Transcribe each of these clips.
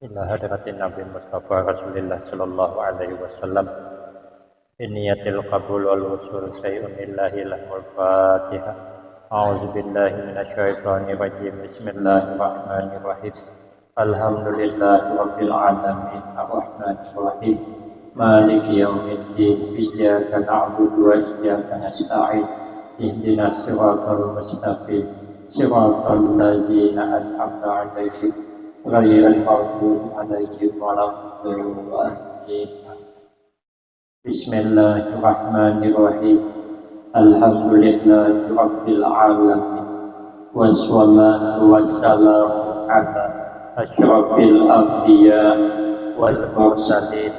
Ila hadratin Nabi Mustafa Rasulillah sallallahu alaihi wasallam. Iniyatil qabul wal wusul syai'un lillahi lahul Fatihah. A'udzu billahi minasyaitonir rajim. Bismillahirrahmanirrahim. Alhamdulillahi rabbil alamin. Arrahmanir rahim. Maliki yaumiddin. Iyyaka na'budu wa iyyaka nasta'in. Ihdinas siratal mustaqim. Siratal ladzina an'amta 'alaihim ghairil maghdubi 'alaihim waladdallin. Bismillahirrahmanirrahim. Alhamdulillahi rabbil alamin. Wassalatu wassalamu ala asyrafil anbiya wal mursalin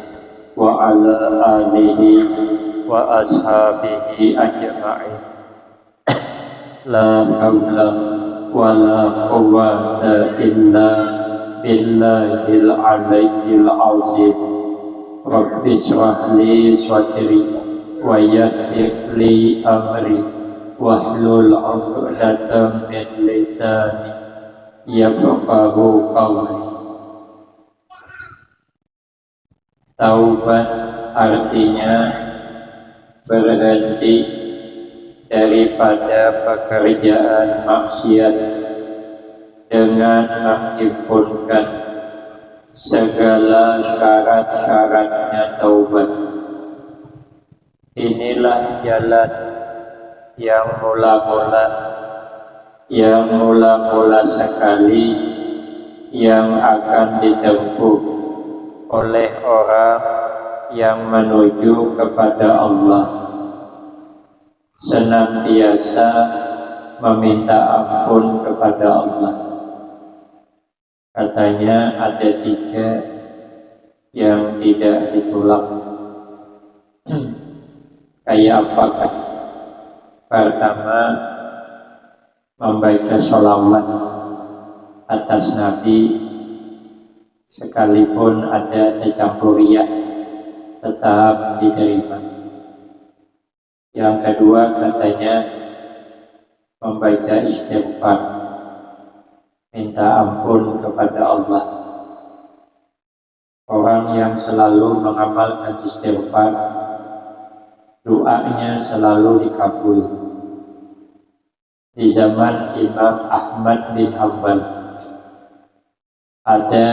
wa ala alihi wa ashabihi ajma'in. La haula wa la quwwata illa billahil aliyyil azim. Rabbi shrah li sadri wa yassir li amri wahlul 'uqdatam min lisani yafqahu qawli. Taubat artinya berhenti daripada pekerjaan maksiat dengan menghimpunkan segala syarat-syaratnya taubat. Inilah jalan yang mula-mula sekali yang akan ditempuh oleh orang yang menuju kepada Allah, senantiasa meminta ampun kepada Allah. Katanya ada 3 yang tidak ditolak. Kayak apakah? Pertama, membaca sholawat atas Nabi sekalipun ada tercampur riya, tetap diterima. Yang kedua, katanya membaca istighfar, minta ampun kepada Allah. Orang yang selalu mengamalkan istighfar, doanya selalu dikabul. Di zaman Imam Ahmad bin Hanbal, ada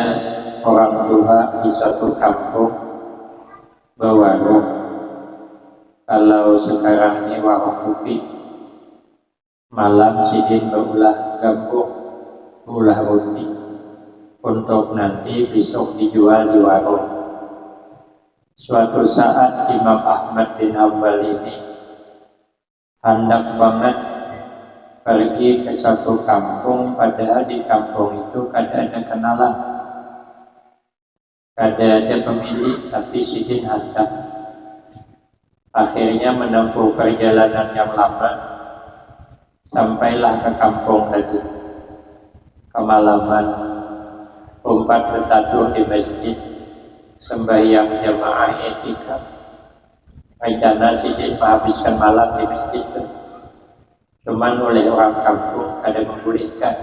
orang tua di suatu kampung berwarung. Kalau sekarang ini warung kopi, malam sidin berulah gambung, ulah roti, untuk nanti besok dijual di warung. Suatu saat Imam Ahmad bin Hanbal ini hendak banget pergi ke satu kampung, padahal di kampung itu kada ada kenalan, kada ada pemilik, tapi sidin hendak. Akhirnya menempuh perjalanan yang lama, sampailah ke kampung tadi. Kemalaman, umpat bertaduh di masjid, sembahyang jamaah etikaf. Rencana sidin menghabiskan malam di masjid itu, cuman oleh orang kampung kada membolehkan,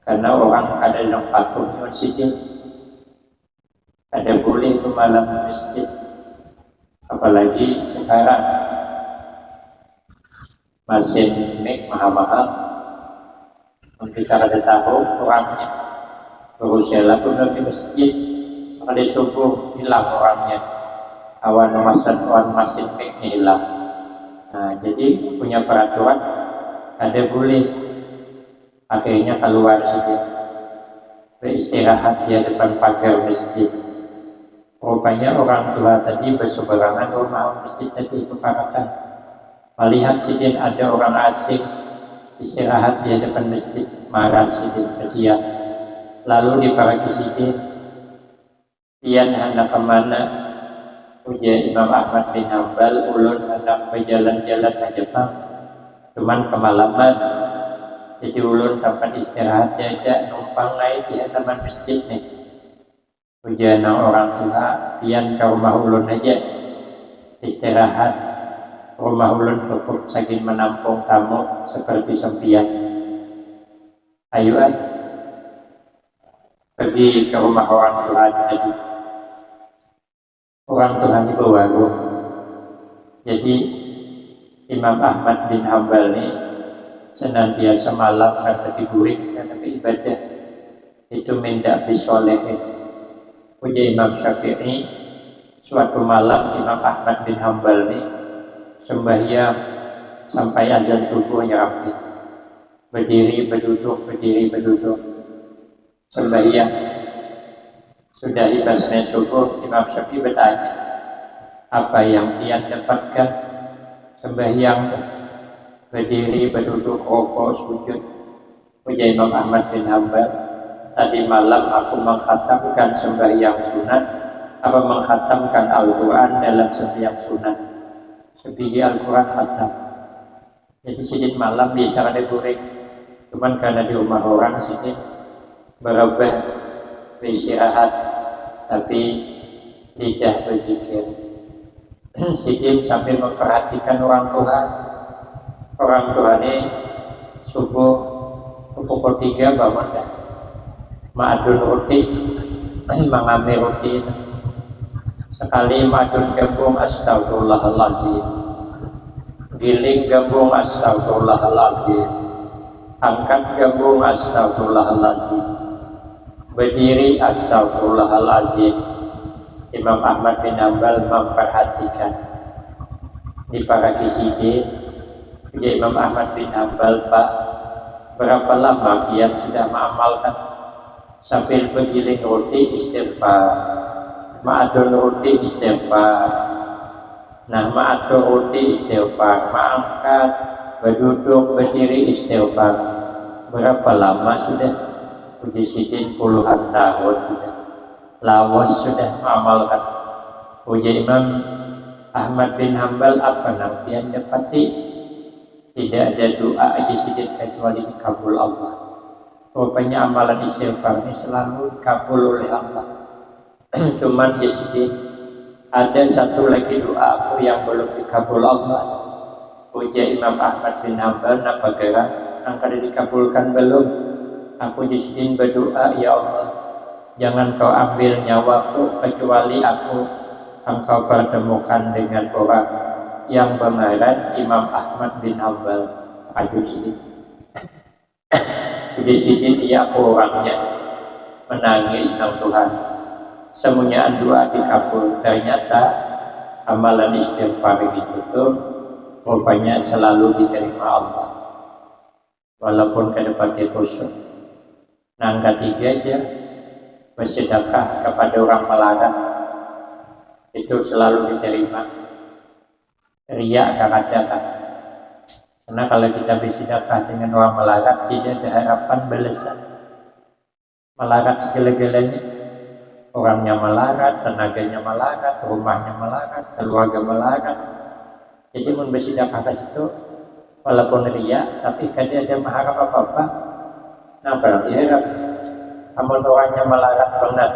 karena orang ada yang patuh dengan sidin, kada boleh ke malam di masjid. Apalagi sekarang mesin mic mahal-mahal, kita kada tahu orangnya. Berusia pun di masjid, pada subuh hilang orangnya, awan mesin mic-nya hilang. Nah, jadi punya peraturan ada boleh. Akhirnya keluar sedikit, beristirahat di depan pagar masjid. Rupanya orang tua tadi berseberangan rumah masjid tadi keparakan. Melihat sidin ada orang asing istirahat di depan masjid, marah sidin, kesian. Lalu diparaki sidin, "Pian hendak kemana?" Ujar Imam Ahmad bin Hanbal, "Ulun hendak berjalan-jalan ke Jepang, cuman kemalaman. Jadi ulun tempat istirahat diajak numpang naik di halaman masjid nih." Ujian orang tua, "Pian ke rumah ulun aja istirahat. Rumah ulun cukup saking menampung tamu seperti sempian. Ayo pergi ke rumah orang Tuhan tadi. Orang Tuhan itu baru. Jadi Imam Ahmad bin Hambal ini senantiasa malam kata diburik karena ibadah itu minta bisolehin. Punya Imam Syafi'i suatu malam Imam Ahmad bin Hambal ini sembahyang sampai azan subuhnya rapi. Berdiri berduduk sembahyang. Sudah ibasnya subuh, Imam Syafi'i bertanya, apa yang dia dapatkan sembahyang, berdiri, berduduk, rokok, sujud. Punya Imam Ahmad bin Hambal, tadi malam aku mengkhatamkan sembahyang sunat, apa mengkhatamkan Al-Quran dalam sembahyang sunat. Sebiji Al-Quran khatam. Jadi sedikit malam biasa ada goreng, cuman karena di rumah orang sedikit berubah beristirahat. Tapi lidah berzikir. Sidin sambil memperhatikan orang Tuhan. Orang Tuhan ini subuh pukul 3 bangun dah. Ma'adun roti, mengambil roti itu. Sekali ma'adun gabung astagfirullahaladzim. Giling gabung astagfirullahaladzim. Angkat gabung astagfirullahaladzim. Berdiri astagfirullahaladzim. Imam Ahmad bin Hambal memperhatikan di para kiside. Ya Imam Ahmad bin Hambal, Pak, berapa lama dia sudah mengamalkan sambil bergiling roti istighfar, ma'adun roti istighfar, nah ma'adun roti istighfar, ma'angkat, berduduk, berdiri istighfar. Berapa lama sudah? Puji sidin puluhan tahun sudah lawas sudah mengamalkan. Puji Imam Ahmad bin Hambal apa yang dapati? Tidak ada doa aja sidin kecuali dikabul Allah. Rupanya amalan istighfar ini selalu dikabul oleh Allah. Cuman ya sidin, ada satu lagi doa aku yang belum dikabul Allah. Puji Imam Ahmad bin Hambal apa gerak angka dikabulkan belum? Aku disini berdoa, ya Allah, jangan kau ambil nyawaku kecuali engkau pertemukan dengan orang yang bernama Imam Ahmad bin Hambal. Aku di sini dia orangnya menangis dengan Tuhan. Semuanya doa dikabul. Ternyata amalan istighfar itu tuh rupanya selalu diterima Allah, walaupun ke depan khusyuk. Nah, ketiga aja bersedekah kepada orang melarat itu selalu diterima. Riya kadang-kadang. Karena kalau kita bersedekah dengan orang melarat tidak ada harapan balasan. Melarat segala-galanya, orangnya melarat, tenaganya melarat, rumahnya melarat, keluarga melarat. Jadi mun bersedekah ke situ walaupun riya tapi kadang ada mengharap apa-apa. Nah berarti harap amun orangnya melarat banget,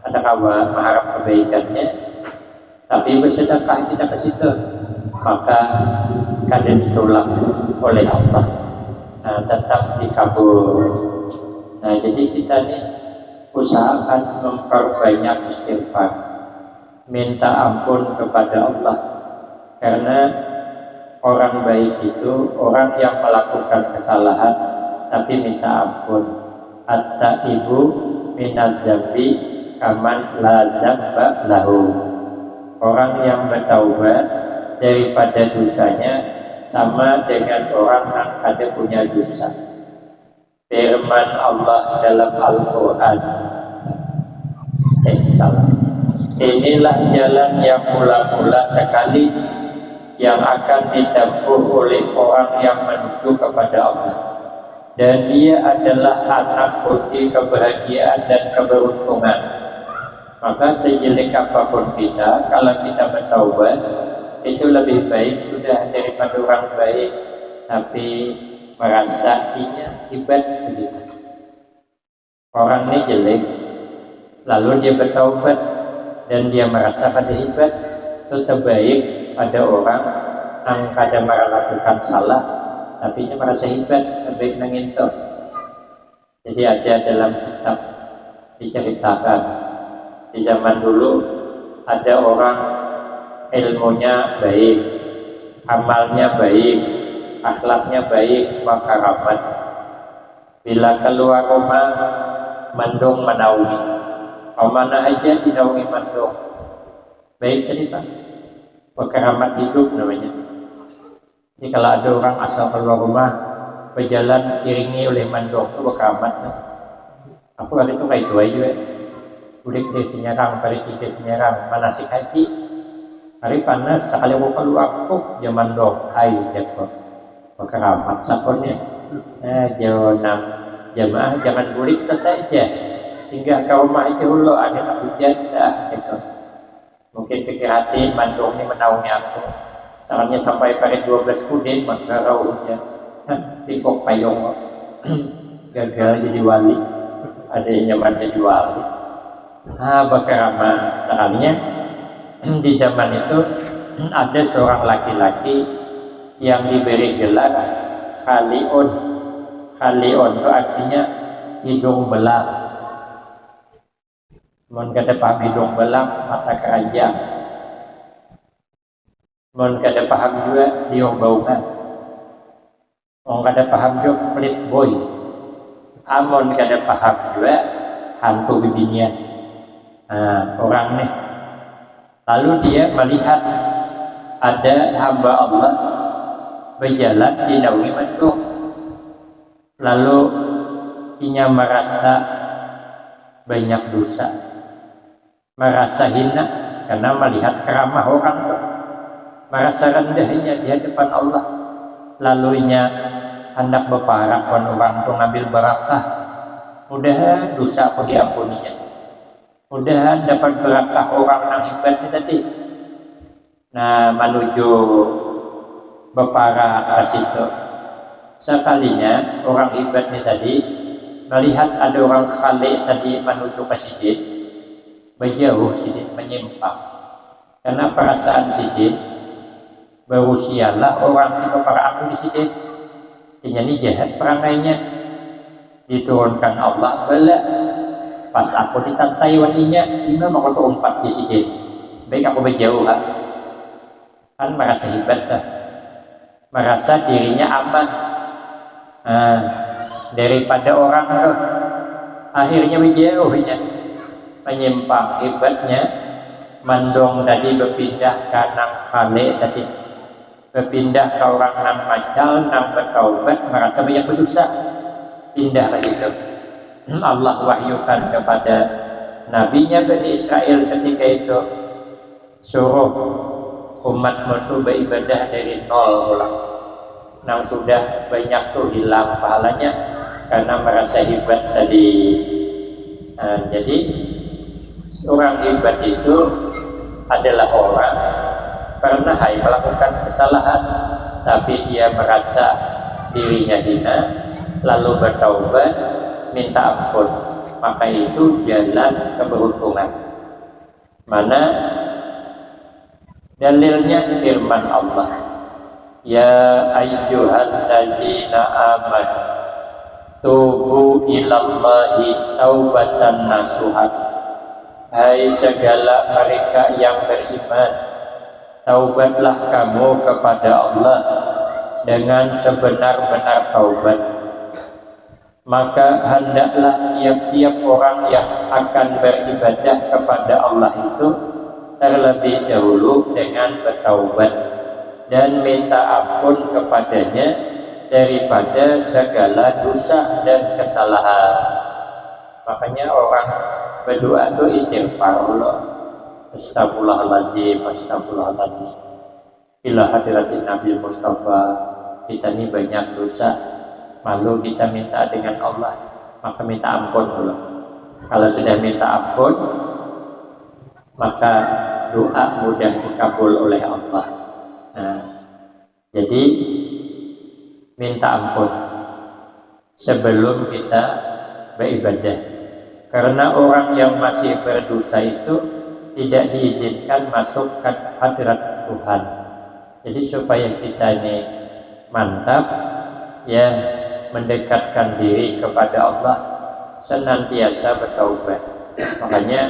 ada kawan mengharap kebaikannya, tapi bersedekah kita ke situ, maka kadang ditolak oleh Allah. Nah, tetap dikabul. Nah, jadi kita nih usahakan memperbanyak istighfar, minta ampun kepada Allah, karena orang baik itu orang yang melakukan kesalahan tapi minta ampun. At-taibu minaz zambi kaman la zamba lahu. Orang yang bertaubat daripada dosanya sama dengan orang yang ada punya dosa. Firman Allah dalam Al-Quran, inilah jalan yang mula-mula sekali yang akan ditempuh oleh orang yang menuju kepada Allah. Dan dia adalah anak kunci kebahagiaan dan keberuntungan. Maka sejelek apapun kita, kalau kita bertaubat, itu lebih baik sudah daripada orang baik tapi merasa inya hebat begitu. Orang ini jelek, lalu dia bertaubat dan dia merasa pada hebat, itu terbaik pada orang yang kadang melakukan salah tapi dia merasa hebat, terbaik mengintok. Jadi ada dalam kitab diceritakan di zaman dulu ada orang ilmunya baik, amalnya baik, akhlaknya baik, maka karamat. Bila keluar rumah mendung menaungi, kemana aja dinaungi mendung. Baik tadi Pak, karamat hidup namanya. Jadi kalau ada orang asal keluar rumah berjalan iringi oleh mendung, itu karamat. Aku kali itu kayak itu aja. Udah di Senyarang, hari tiga Senyarang, manasik haji. Hari panas, sekali aku keluar tuh zaman dong, hai jatuh. Keramat sakonnya. Jamaah jangan bulik saja. Hingga ke rumah aja dulu, ada hujan dah gitu. Mungkin pikir hati mandung ini menaungi aku. Soalnya sampai pada 12 kudin maka hujan. Tikok payung gagal jadi wali. Ada yang nyaman jadi wali. Berkeramat. Soalnya di zaman itu ada seorang laki-laki yang diberi gelar Khaliun. Khaliun itu artinya hidung belang. Mun kada paham hidung belang, mata keranjang. Mun kada paham juga liung baungan. Mun kada paham juga pelit boy. Amun kada paham juga hantu bibinian. Orang nih. Lalu dia melihat ada hamba Allah berjalan di naungi mendung. Lalu dia merasa banyak dosa, merasa hina karena melihat keramah orang itu, merasa rendahnya di hadapan Allah. Lalunya hendak berparak orang itu ngambil barakah. Mudahan dosa aku diampuninya. Mudahan dapat berakah orang yang hebat tadi. Nah, menuju berparak ke situ. Sekalinya orang hebat ini tadi melihat ada orang khalik tadi menuju ke sidin, berjauh sidin menyimpang. Karena perasaan sidin berusialah orang itu para aku di sidin. Ini jahat perangainya. Diturunkan Allah bala. Pas aku ditantai waninya, gimana mau keempat di sini? Baik aku berjauh kan merasa hebat dah, merasa dirinya aman daripada orang tuh. Akhirnya berjauhnya, menyimpang. Hebatnya mendong tadi berpindah ke nang khale tadi, berpindah ke orang nang macal, nang bertaubat, merasa banyak berdosa, pindah ke situ. Allah wahyukan kepada nabinya Bani Israel ketika itu, suruh umatmu itu beribadah dari nol ulang. Nang sudah banyak tuh hilang pahalanya karena merasa hebat tadi. Jadi orang hebat itu adalah orang pernah melakukan kesalahan tapi dia merasa dirinya hina lalu bertaubat minta ampun, maka itu jalan keberuntungan. Mana dalilnya? Firman Allah, ya ayyuhalladzina amanu tubu ilallahi taubatan nasuha. Hai segala mereka yang beriman, taubatlah kamu kepada Allah dengan sebenar-benar taubat. Maka hendaklah tiap-tiap orang yang akan beribadah kepada Allah itu terlebih dahulu dengan bertaubat dan minta ampun kepadanya daripada segala dosa dan kesalahan. Makanya orang berdoa itu istighfar Allah, astagfirullahaladzim, astagfirullahaladzim. Ila hadiratin Nabi Mustafa, kita ini banyak dosa. Lalu kita minta dengan Allah, maka minta ampun dulu. Kalau sudah minta ampun, maka doa mudah dikabul oleh Allah. Jadi minta ampun sebelum kita beribadah. Karena orang yang masih berdosa itu tidak diizinkan masuk ke hadirat Tuhan. Jadi supaya kita ini mantap, ya, mendekatkan diri kepada Allah, senantiasa bertaubat. Makanya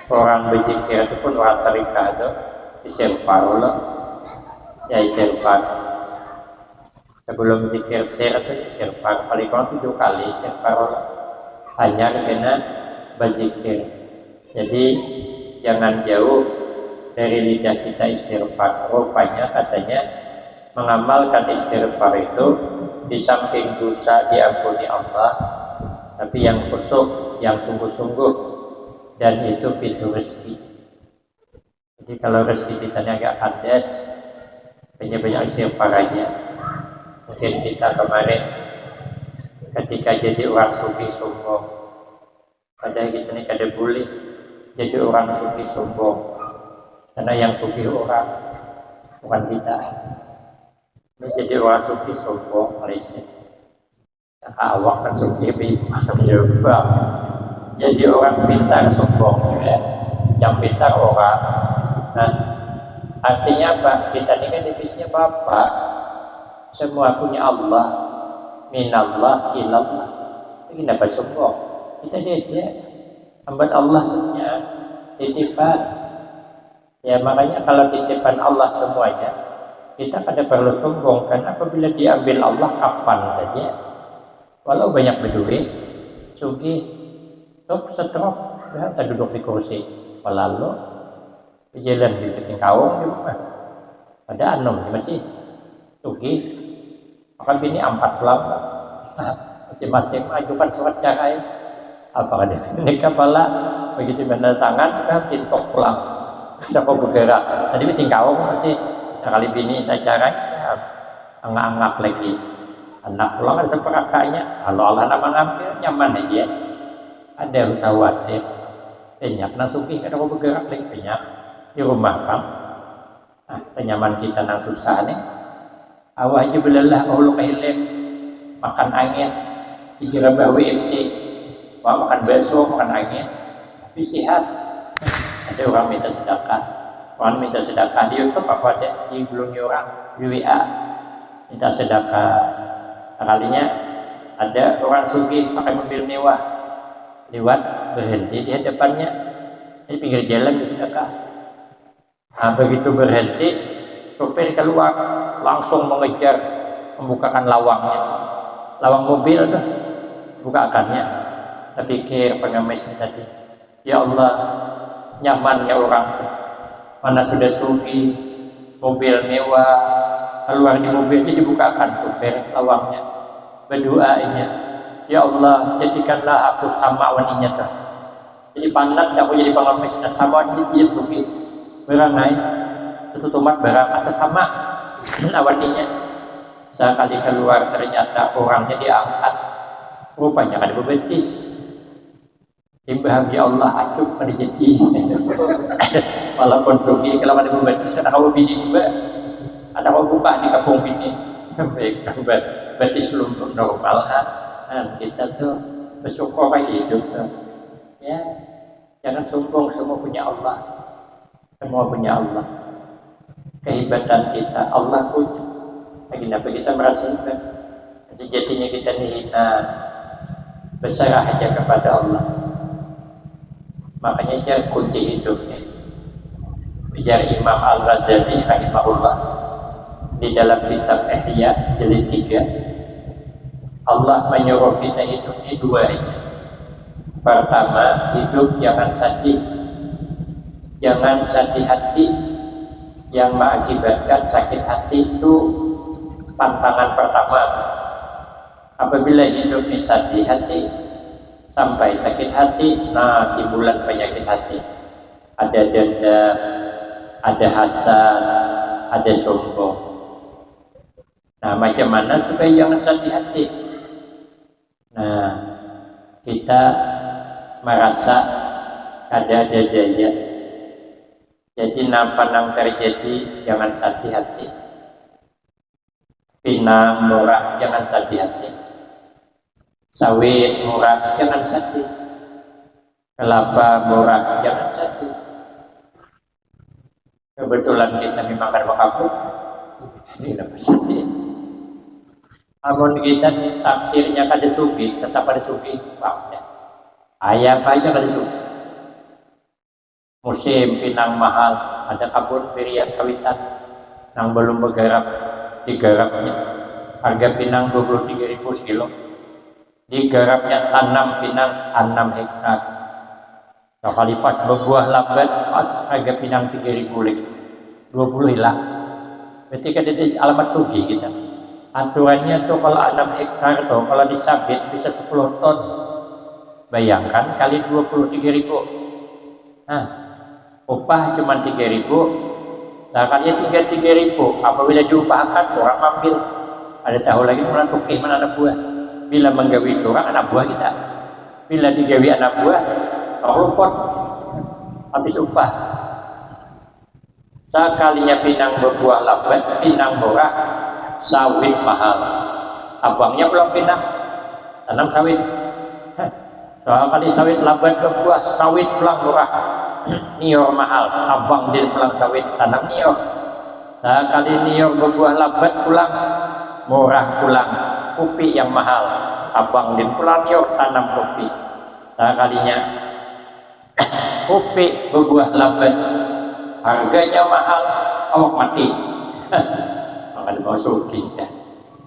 orang berzikir itu pun orang tarikah itu istighfar Allah, ya istighfar. Sebelum zikir sir itu istighfar, paling kurang 7 kali istighfar Allah. Hanya karena berzikir. Jadi jangan jauh dari lidah kita istighfar. Rupanya katanya mengamalkan istighfar itu di samping dosa diampuni Allah, tapi yang khusyuk, yang sungguh-sungguh, dan itu pintu rezeki. Jadi kalau rezeki kita agak kandas, banyak-banyak istighfar aja. Mungkin kita kemarin ketika jadi orang sufi sombong, padahal kita ini kada boleh jadi orang sufi sombong, karena yang sufi orang, bukan kita. Ini jadi orang sufi sombong Malaysia. Awak kan sufi juga. Jadi orang pintar sombong, ya. Yang pintar orang. Nah, artinya apa? Kita ini kan divisinya Bapak. Semua punya Allah, minallah ilallah. Ini kenapa sombong? Kita diajak hamba Allah semuanya titipan. Ya makanya kalau titipan Allah semuanya, kita kada perlu sombong kan apabila diambil Allah kapan saja. Walau banyak berduit, sugih, top setrok, kita duduk di kursi, lalu berjalan di pinggir kawung di rumah. Ada anom masih sugih, maka bini 4 pulang, masing-masing ajukan surat cerai. Apa ada ini kepala begitu benar tangan kita pintok pulang, kita kok bergerak. Tadi di kawung masih sekali bini kita cerai, angak-angak lagi. Anak pulang ada seperakanya, kalau Allah nak mengambil nyaman aja. Ada usaha khawatir, banyak nang sugih kada kok bergerak lagi banyak di rumah kan. Nah, penyaman kita nang susah nih. Awak aja belalah Allah kehilim makan angin dikira bawa WFC, makan bakso, makan angin, tapi sehat. Ada orang minta sedekah, orang minta sedekah di YouTube apa ada di belum orang di WA minta sedekah. Kalinya ada orang sugih pakai mobil mewah lewat berhenti di hadapannya di pinggir jalan di sedekah. Nah, begitu berhenti sopir keluar langsung mengejar membukakan lawangnya, lawang mobil tuh bukakannya. Terpikir pengemisnya tadi, ya Allah nyamannya orang mana sudah sugih mobil mewah keluar di mobilnya dibukakan sopir lawangnya, berdoanya ya Allah jadikanlah aku sama waninya tuh, jadi panat aku jadi pengemis sama dia sugih berangai tutumat barang asa sama awaninya. Sekali keluar ternyata orangnya diangkat, rupanya ada bebetis. Timbah ya Allah acuh pada jadi walaupun sugih kalau ada bebetis ada kau bini juga ada kau buka di kampung bini baik bebetis lumpuh normal. Nah, kita tuh bersyukur hidup tuh. Ya jangan sombong, semua punya Allah, semua punya Allah. Kehebatan kita Allah punya. Kenapa kita merasa hebat? Sejatinya kita dihina, berserah aja kepada Allah. Makanya jangan kunci hidupnya. Biar Imam Al-Ghazali rahimahullah di dalam kitab Ihya jilid 3, Allah menyuruh kita hidup di 2 aja. Pertama, hidup jangan sedih, jangan sedih hati. Yang mengakibatkan sakit hati itu tantangan pertama. Apabila hidup ini sedih hati sampai sakit hati, nah timbulan penyakit hati. Ada dendam, ada hasad, ada sombong. Nah macam mana supaya jangan sedih hati? Nah kita merasa ada daya. Jadi napa nang terjadi jangan sedih hati. Pinang murah jangan sedih hati. Sawit murah jangan sedih. Kelapa murah jangan sedih. Kebetulan kita dimakan makabut, ini dapat sedih. Namun kita takdirnya kada sugih, tetap ada sugih, Ayah apa aja kali suka. Musim pinang mahal, ada kabur pirian kawitan yang belum bergarap, digarapnya harga pinang 23.000 sekilo, digarapnya tanam pinang 6 hektar. Sekali pas berbuah lambat, pas harga pinang 3.000 lagi 20 hilang. Berarti kan itu alamat sugi kita. Aturannya tuh kalau 6 hektar tuh kalau disabit bisa 10 ton. Bayangkan kali 23.000. Nah, upah cuma 3.000, sekarangnya 3.000. Apabila diupahkan orang ambil. Ada tahu lagi mulai tukih mana anak buah. Bila menggawi seorang anak buah kita, bila digawi anak buah, rupot habis upah. Sekalinya pinang berbuah lambat, pinang murah, sawit mahal. Abangnya belum pinang, tanam sawit. Soal kali sawit lambat berbuah, sawit pulang murah. Nior mahal, abang dia pulang sawit, tanam nior. Sekali nior berbuah lambat pulang, murah pulang. Kopi yang mahal, abang dia pulang nior, tanam kopi. Sekalinya kopi berbuah lambat, harganya mahal, awak mati. Maka mau suki dah,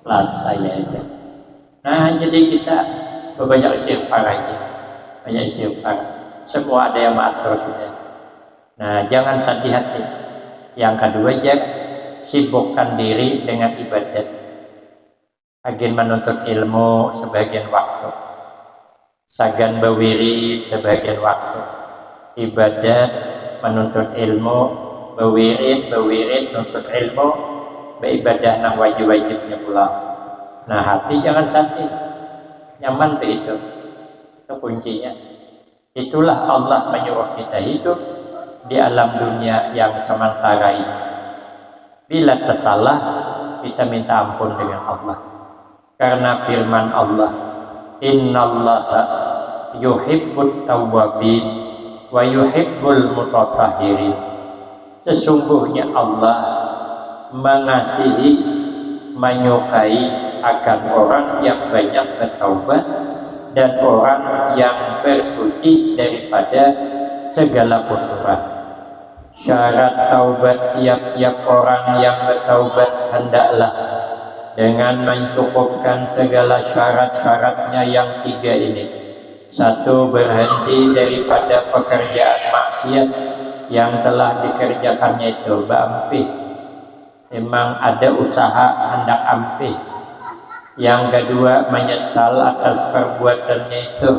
las saya aja. Nah jadi kita berbanyak istighfar aja, banyak istighfar. Semua ada yang mengatur sudah. Nah jangan sakit hati. Yang kedua, jangan sibukkan diri dengan ibadat. Agen menuntut ilmu sebagian waktu, sagan berwirid sebagian waktu, ibadat menuntut ilmu, berwirid menuntut ilmu, beribadah nang wajib-wajibnya pula. Nah hati jangan sakit, nyaman begitu, itu kuncinya. Itulah Allah menyuruh kita hidup di alam dunia yang sementara ini. Bila tersalah, kita minta ampun dengan Allah. Karena firman Allah, innallaha yuhibbut tawwabin wa yuhibbul mutatahhirin. Sesungguhnya Allah mengasihi, menyukai akan orang yang banyak bertaubat dan orang yang bersuci daripada segala kotoran. Syarat taubat tiap-tiap orang yang bertaubat hendaklah dengan mencukupkan segala syarat-syaratnya yang 3 ini. 1. Berhenti daripada pekerjaan maksiat yang telah dikerjakannya itu. Baampih, memang ada usaha hendak ampih. Yang kedua, menyesal atas perbuatannya itu.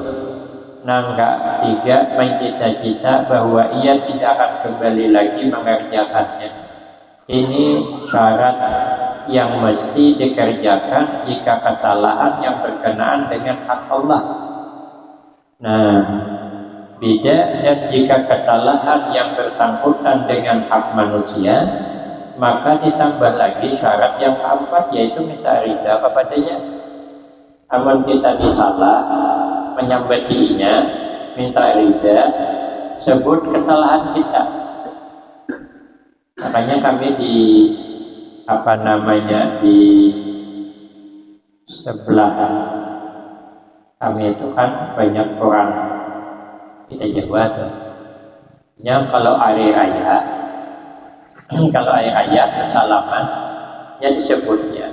Nangga 3, mencita-cita bahwa ia tidak akan kembali lagi mengerjakannya. Ini syarat yang mesti dikerjakan jika kesalahan yang berkenaan dengan hak Allah. Nah, beda dan jika kesalahan yang bersangkutan dengan hak manusia, maka ditambah lagi syarat yang keempat, yaitu minta ridha kepadanya. Amun kita disalah, menyambatinya, minta ridha, sebut kesalahan kita. Makanya kami di di sebelah kami itu kan banyak orang kita Jawa tuh. Yang kalau hari raya bersalaman ya disebutnya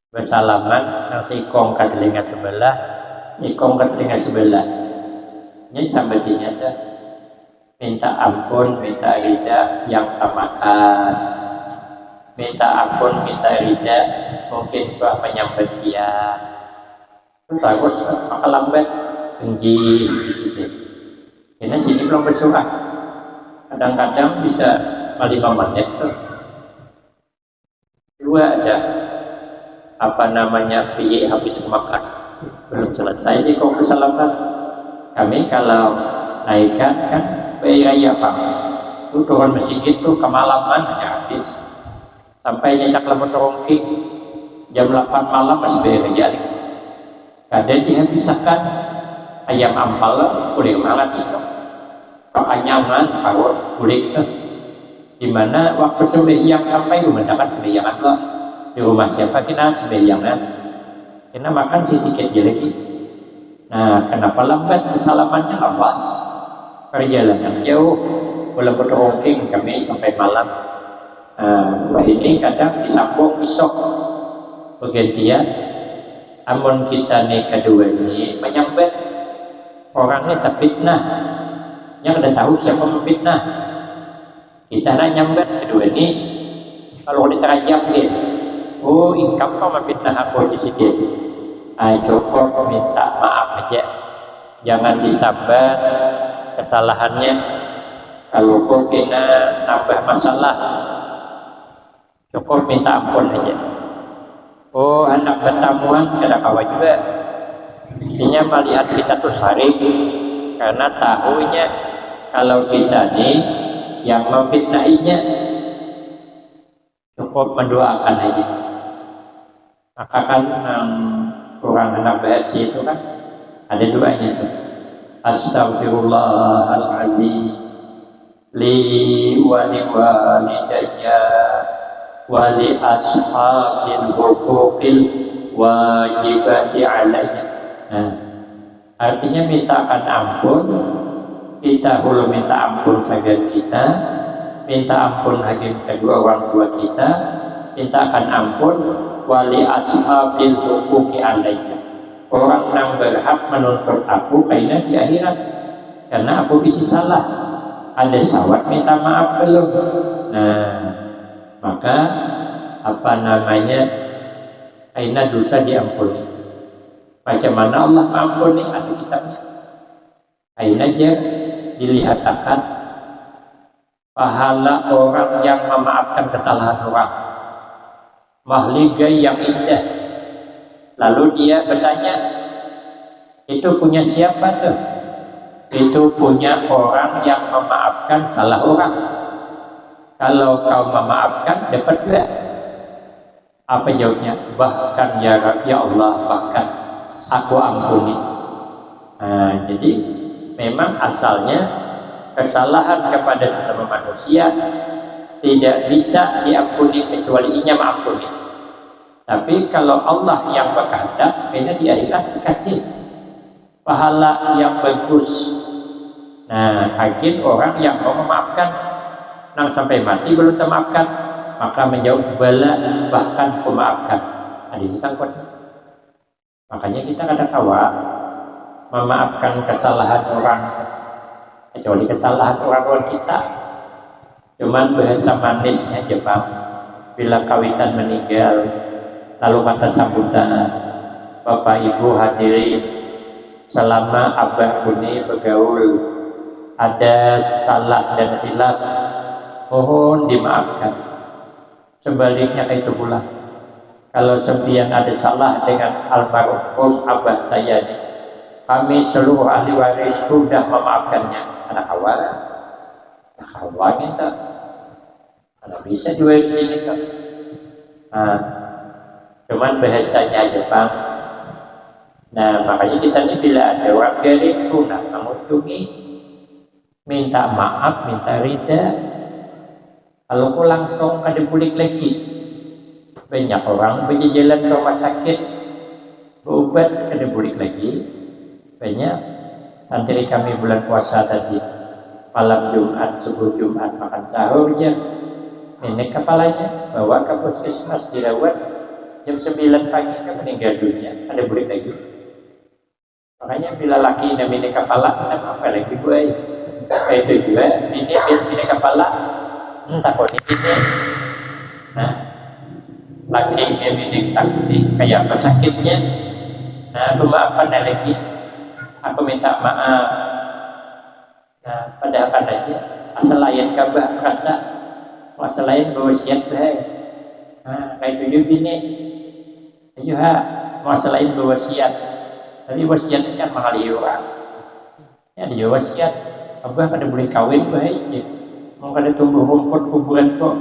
bersalaman, yang sikong ke telinga sebelah, sikong ke telinga sebelah. Jadi sambatinya tuh minta ampun, minta ridha yang tamakan, minta ampun, minta ridha mungkin suah menyambut dia. Terus maka lambat tinggi di situ. Karena sini belum bersurat. Kadang-kadang bisa 5 menit tuh. 2 ada piye habis makan belum selesai sih kok kesalahan. Kami kalau naikkan kan raya Bang, itu turun masjid tuh kemalaman hanya habis sampai nyetak lemot rongking jam 8 malam masih bayar. Kadang dihabiskan ayam ampal boleh malah isok pakai nyaman kalau boleh tuh, dimana waktu sembahyang sampai mendapat sembahyangan loh di rumah siapa kita sembahyangan, kita makan si sikit lagi Nah, kenapa lambat kesalamannya? Awas perjalanan jauh, walaupun rongking kami sampai malam. Wah ini kadang disambung besok bergantian. Amun kita nih kedua ini menyambet orangnya terfitnah, yang udah tahu siapa memfitnah. Kita nak nyambet kedua ini, kalau diterajak dia, oh ingkap kau memfitnah aku di sini. Cukup minta maaf aja, jangan disambat kesalahannya. Kalau kau kena nambah masalah, cukup minta ampun aja. Oh anak bertamuan kada kawan juga, ini melihat kita tuh saring karena tahunya kalau kita nih yang memfitnahinya, cukup mendoakan aja. Maka kan kurang anak bahasa itu kan ada doanya tuh, Astaghfirullahaladzim li wa li walidayya wa li ashabil huquqil wajibati alayya. Nah, artinya mintakan ampun, kita hulu minta ampun saja kita, minta ampun lagi kedua orang tua kita, mintakan ampun wali ashabil huquqi alayya, orang yang berhak menuntut aku kayaknya di akhirat karena aku bisa salah, ada sawat minta maaf belum. Nah, maka apa namanya, kayaknya dosa diampuni. Macam mana Allah mengampuni? Ada kitabnya. Kayaknya aja dilihat akan pahala orang yang memaafkan kesalahan orang, mahligai yang indah. Lalu dia bertanya, itu punya siapa tuh? Itu punya orang yang memaafkan salah orang. Kalau kau memaafkan, dapat juga. Apa jawabnya? Bahkan ya Allah, bahkan aku ampuni. Nah, jadi memang asalnya kesalahan kepada sesama manusia tidak bisa diampuni kecuali Ia mengampuni. Tapi kalau Allah yang berkehendak, kayaknya di akhirat dikasih pahala yang bagus. Nah, hakim orang yang mau memaafkan, nang sampai mati belum termaafkan, maka menjawab bala, bahkan memaafkan. Ada itu sangkutnya. Makanya kita kada kawa memaafkan kesalahan orang, kecuali kesalahan orang kita. Cuman bahasa manisnya Jepang, bila kawitan meninggal, lalu kata sambutan, Bapak Ibu hadirin, selama abah kuni bergaul ada salah dan hilaf, mohon dimaafkan. Sebaliknya itu pula, kalau sempian ada salah dengan almarhum abah saya ini, kami seluruh ahli waris sudah memaafkannya. Anak awal, anak awalnya tak, anak bisa juga di sini tak. Nah, cuman bahasanya Jepang. Nah, makanya kita ini bila ada orang garing sunat mengunjungi, minta maaf, minta rida. Kalau kau langsung ada bulik lagi, banyak orang berjalan ke rumah sakit berobat, ada bulik lagi. Banyak santri kami bulan puasa tadi, malam Jumat, subuh Jumat makan sahur aja, nenek kepalanya bawa ke puskesmas dirawat, jam 9 pagi kan meninggal dunia, ada bulik lagi. Makanya bila laki namanya kepala, apa lagi gue? Kayak itu juga, ini kepala, takut ini. Nah, laki ini takut kayak apa sakitnya. Nah, memaafkan lagi. Aku minta maaf. Nah, padahal kan aja asal lain kabah rasa, asal lain berwasiat baik. Nah, kayak itu gini. Ayo ha, asal lain berwasiat. Tapi wasiat kan mengalih orang. Ya ada wasiat. Abah kada boleh kawin baik ya. Mau kada tumbuh rumput kuburan kok.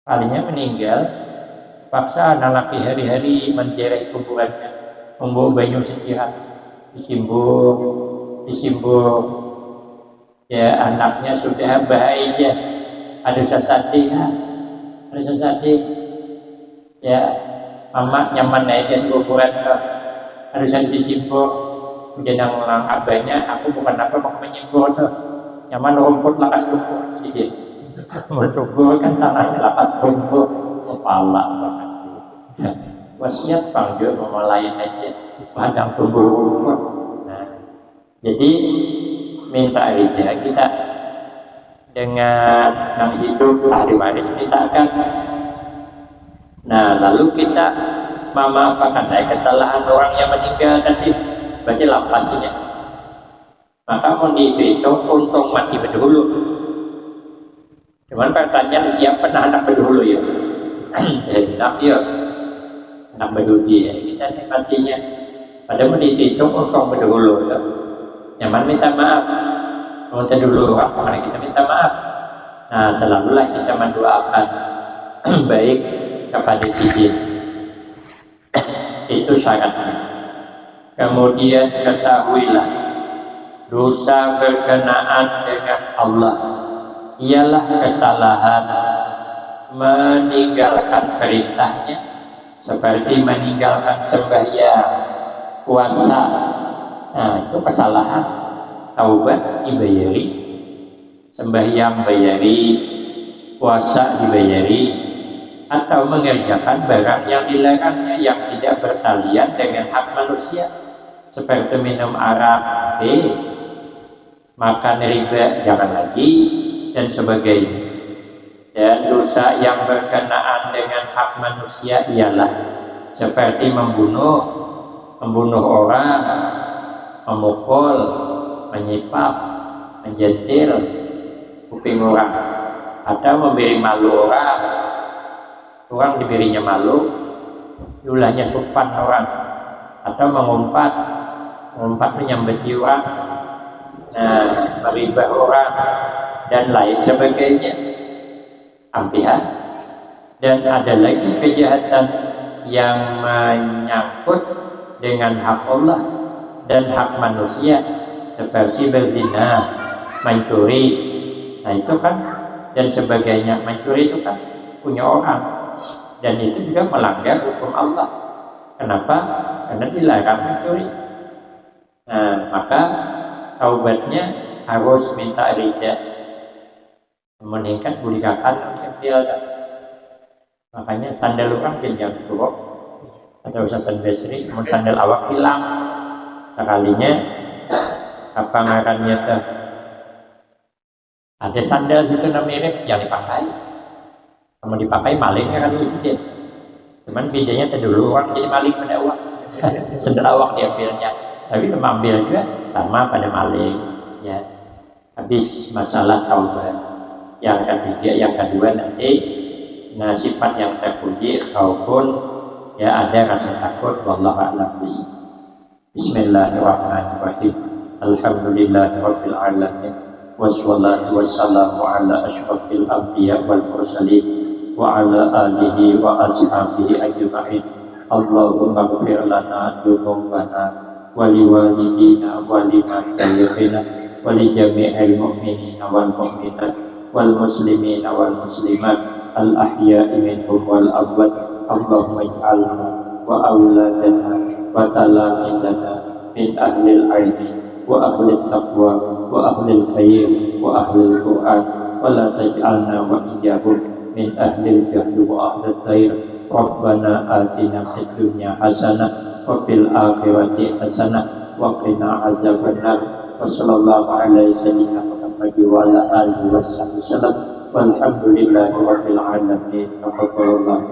Kalinya meninggal, paksa anak laki hari-hari menjerai kuburannya, membawa banyu setirat, disimbung. Ya anaknya sudah bahagia, ada sesadih, ya mama nyaman naikin kuburan kok. harusnya disimpul. Kemudian yang abahnya, aku bukan apa mau menyimpul tuh. Nyaman rumput lakas rumput. Jadi, mau subur kan tanahnya lakas rumput. Kepala banget. Wasiat panggil mama lain aja. Padang tumbuh rumput. Nah, jadi minta ridha kita dengan yang hidup ahli waris kita akan. Nah, lalu kita memaafkan kesalahan orang yang meninggal kasih. Berarti lapasnya. Maka mau dihitung untung mati berdahulu. Cuman pertanyaan siapa anak berdahulu ya? Enak ya, anak berdahulu ya. Kita nih matinya. Padahal mau dihitung untung berdahulu. Nyaman minta maaf. Minta dulu orang kita minta maaf. Nah, selalulah kita mendoakan baik kepada sidin. Itu syaratnya. Kemudian ketahuilah dosa berkenaan dengan Allah ialah kesalahan meninggalkan perintahnya seperti meninggalkan sembahyang, puasa. Nah, itu kesalahan. Taubat dibayari, sembahyang bayari, puasa dibayari, atau mengerjakan barang yang dilarangnya yang tidak bertalian dengan hak manusia seperti minum arak, makan riba jangan lagi dan sebagainya. Dan dosa yang berkenaan dengan hak manusia ialah seperti membunuh orang, memukul, menyipap, menjentil kuping orang, atau memberi malu orang diberinya malu, ulahnya sopan orang, atau mengumpat menyambeti orang, nah, meribah orang dan lain sebagainya. Ampihan. Dan ada lagi kejahatan yang menyangkut dengan hak Allah dan hak manusia seperti berzina, mencuri. Nah, itu kan dan sebagainya. Mencuri itu kan punya orang dan itu juga melanggar hukum Allah. Kenapa? Karena dilarang mencuri. Nah, maka taubatnya harus minta ridha, meningkat bulikakan ambil. Makanya sandal orang jangan buruk atau Hasan Basri, sandal awak hilang sekalinya apa ngarannya tuh ada sandal itu mirip yang dipakai, sama dipakai malingnya kan sedikit. Cuman bedanya dulu orang jadi maling pada uang. Sandal awak diambilnya, tapi mengambil juga sama pada maling ya. Habis masalah taubat. Yang ketiga, yang kedua nanti sifat yang terpuji khaufun, ya ada rasa takut. Wallahu a'lam. Bismillahirrahmanirrahim. Alhamdulillahirabbil alamin. Wassalatu wassalamu ala asyrafil anbiya wal mursalin wa ala alihi wa ashabihi ajma'in. Allahumma ighfir lana dzunubana wa liwalidina wa limasyayikhina wa li jami'il mu'minina wal mu'minat wal muslimina wal muslimat al ahya'i minhum wal amwat. Allahumma ij'alna wa auladana wa talamizana min ahlil ilmi wa ahlil taqwa wa ahlil khair wa ahlil quran wa la taj'alna wa iyyahum min ahlil jahli wa ahlil khair. Rabbana atina fid dunya hasanah wa fil akhirati hasanah wa qina azabannar. Wa sallallahu alaihi wasallam wa ala alihi wasallam. Walhamdulillahi rabbil alamin. Taqabbalallahu